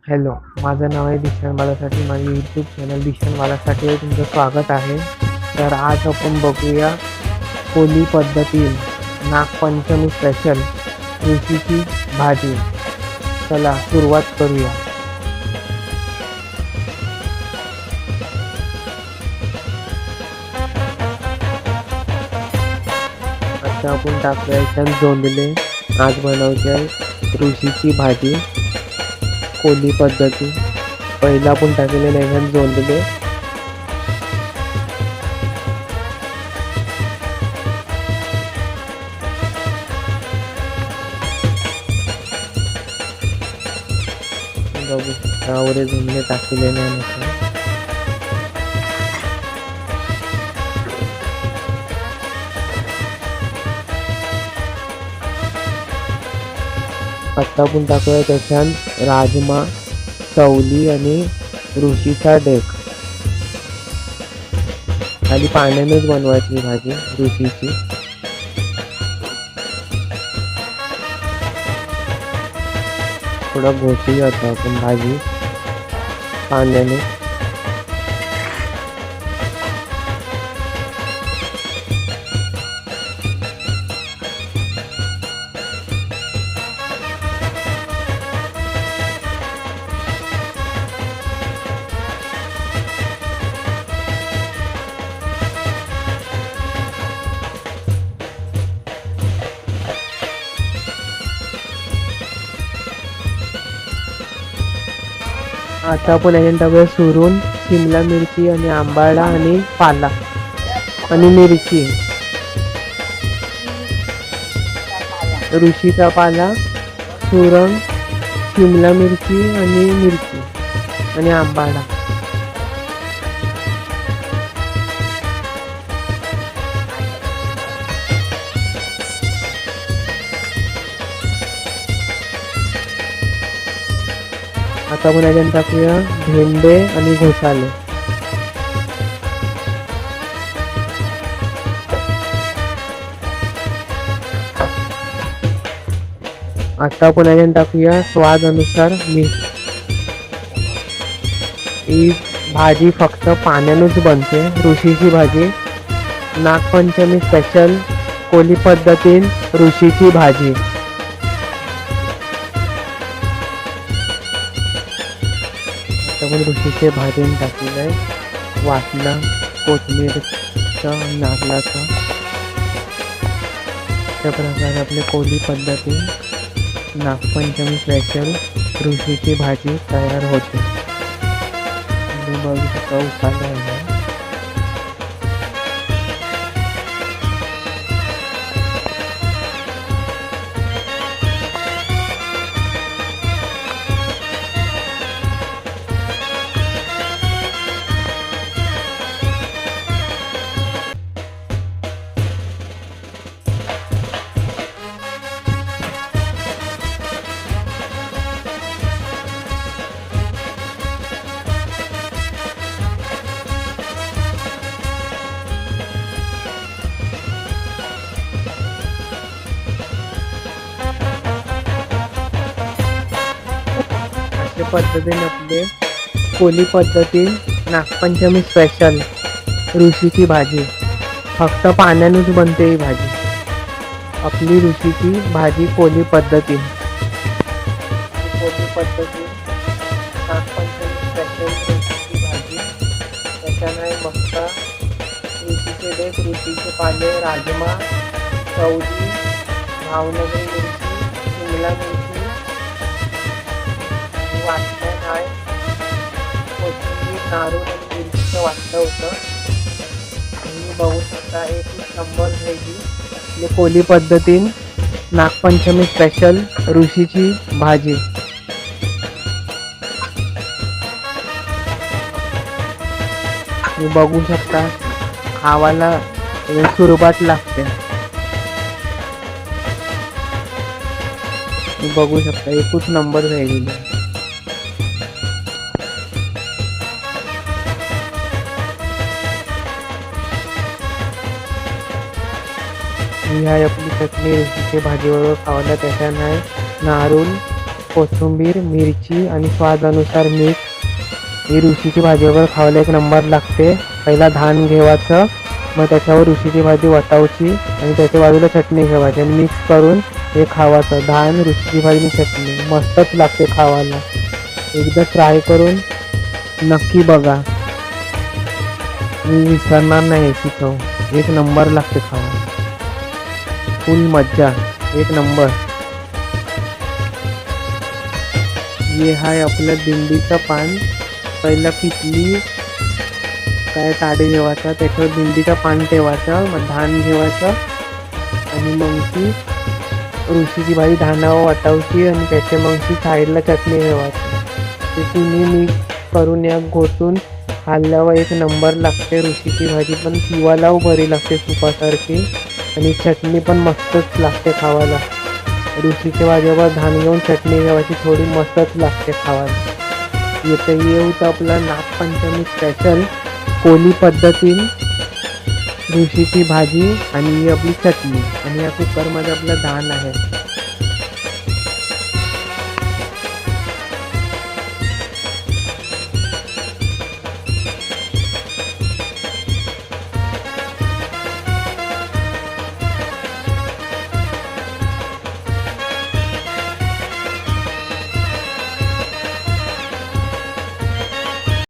Hello, माझं नाव आहे दिशान बालासाठी. माझे यूट्यूब चॅनल दिशान बालासाठी तुमचं स्वागत आहे. तर आज आपण बघूया कोली पद्धतीन नागपंचमी स्पेशल ऋषीची भाजी. चला सुरुवात करूया. आता आपण टाकूया याच्यात जोंधळे. आज बनवते ऋषीची भाजी कोली पद्धती. पहिला आपण टाकलेले नाही जोंधळे. बघू त्यावर झुंबले टाकलेले नाही. आता आपण टाकूया त्याच्यात राजमा, चवली आणि ऋषीचा डेक. खाली पाण्यानेच बनवायची भाजी ऋषीची. थोडा घोटी जातो आपण भाजी पाण्याने. आता आपण याच्यात टाकूया सुरून शिमला मिरची आणि आंबाडा आणि पाला आणि मिरची. ऋषीचा पाला, सुरण, शिमला मिरची आणि मिरची आणि आंबाडा. आता आपण याच्यात टाकूया भेंडे आणि घोसाले. आता आपण याच्यात टाकूया स्वाद अनुसार मीठ. ही भाजी फक्त पाण्यानेच बनते ऋषीची भाजी. नागपंचमी स्पेशल कोली पद्धतीन ऋषीची भाजी. आपण ऋषीचे भाजून टाकलेलं आहे. वाटणं, कोथिंबीरचं, नारळाचं. अशा प्रकारे आपली कोली पद्धती नागपंचमी स्पेशल ऋषीची भाजी तयार होते. तुम्ही बघू शकता उसाला आहे. अशा पद्धतीने आपले कोली पद्धती नागपंचमी स्पेशल ऋषीची भाजी. फक्त पाण्यानेच बनते ही भाजी. आपली ऋषीची भाजी कोली पद्धती. कोली पद्धती नागपंचमी स्पेशल ऋषीची भाजी. त्याच्याने मस्त ऋषीचे डेक, ऋषीचे पाले, राजमा, चवली, भावनगरी मिरची, शिमला मिरची, वाटण आहे, कोथिंबीर, नारळ आणि मिरचीचं वाटण होतं. तुम्ही बघू शकता एकच नंबर झाली कोली पद्धतीन नागपंचमी स्पेशल ऋषीची भाजी. तुम्ही बघू शकता खावाला सुरुवात लागते. तुम्ही बघू शकता एकच नंबर झालेली. ही आहे आपली चटणी ऋषीची भाजीबरोबर खावायला. त्याच्यानं नारळ, कोथिंबीर, मिरची आणि स्वादानुसार मीठ. ही ऋषीची भाजीवर खायला एक नंबर लागते. पहिला धान घेवायचं, मग त्याच्यावर ऋषीची भाजी वतावची आणि त्याच्या बाजूला चटणी ठेवायची आणि मिक्स करून हे खावायचं. धान, ऋषीची भाजी आणि चटणी मस्तच लागते खावायला. एकदा ट्राय करून नक्की बघा, मी विसरणार नाही याची चव. एक नंबर लागते खावायला, फुल मज्जा, एक नंबर. हे हाय आपलं दिंडीचं पान. पहिला पिठली काय ताडे ठेवायचा, त्याच्यावर दिंडीचं पान ठेवायचं, मग धान घ्यायचं आणि मग ती ऋषीची भाजी धानावर वाटावची आणि त्याच्या मग ती साईडला चटणी ठेवायची. ते तिन्ही मिक्स करून या घोटून खाल्ल्यावर एक नंबर लागते. ऋषीची भाजी पण पिवायला बरी लागते सुपासारखी आणि चटणी पण मस्तच लागते खावायला. ऋषीच्या भाजीवर धान घेऊन चटणी घ्यावायची, थोडी मस्तच लागते खावायला. येतं येऊ तर आपलं नागपंचमी स्पेशल कोली पद्धतीन ऋषीची भाजी आणि आपली चटणी आणि या कुकरमध्ये आपलं धान आहे.